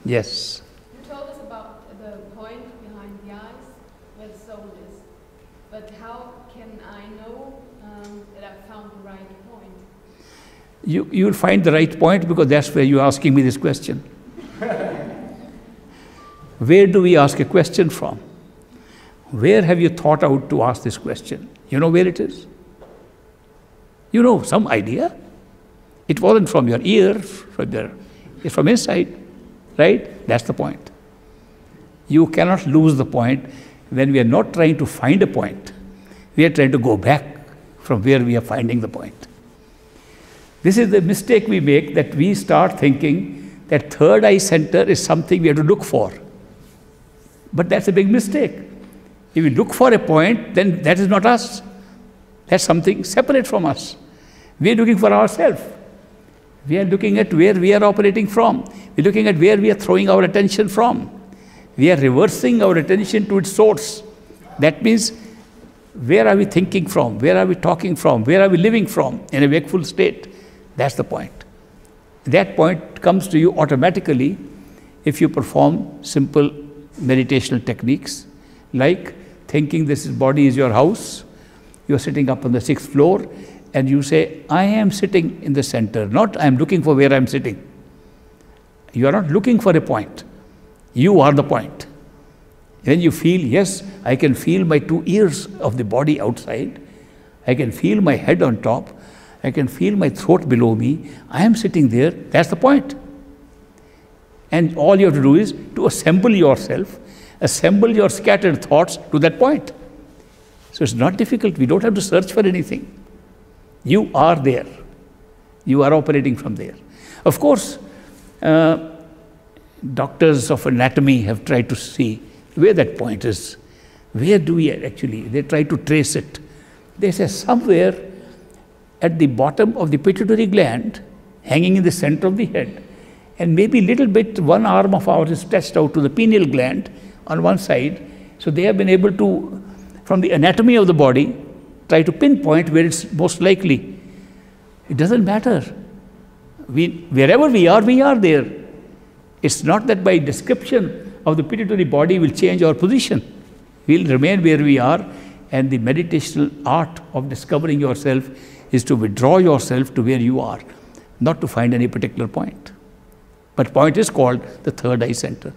Yes. You told us about the point behind the eyes, where the soul is. But how can I know that I've found the right point? You will find the right point because that's where you're asking me this question. Where do we ask a question from? Where have you thought out to ask this question? You know where it is? You know, some idea. It wasn't from your ear, it's from inside, right? That's the point. You cannot lose the point when we are not trying to find a point. We are trying to go back from where we are finding the point. This is the mistake we make, that we start thinking that third eye center is something we have to look for. But that's a big mistake. If we look for a point, then that is not us. That's something separate from us. We are looking for ourselves. We are looking at where we are operating from. We are looking at where we are throwing our attention from. We are reversing our attention to its source. That means, where are we thinking from? Where are we talking from? Where are we living from in a wakeful state? That's the point. That point comes to you automatically if you perform simple meditational techniques, like thinking this body is your house. You're sitting up on the 6th floor, and you say, I am sitting in the center, not I am looking for where I am sitting. You are not looking for a point. You are the point. When you feel, yes, I can feel my 2 ears of the body outside, I can feel my head on top, I can feel my throat below me, I am sitting there, that's the point. And all you have to do is to assemble yourself, assemble your scattered thoughts to that point. So it's not difficult. We don't have to search for anything. You are there. You are operating from there. Of course, doctors of anatomy have tried to see where that point is. Where do we actually? They try to trace it. They say somewhere at the bottom of the pituitary gland, hanging in the center of the head, and maybe little bit one arm of ours is stretched out to the pineal gland on one side. So they have been able to, from the anatomy of the body, try to pinpoint where it's most likely. It doesn't matter. Wherever we are there. It's not that by description of the pituitary body will change our position. We'll remain where we are, and the meditational art of discovering yourself is to withdraw yourself to where you are, not to find any particular point. But point is called the third eye center.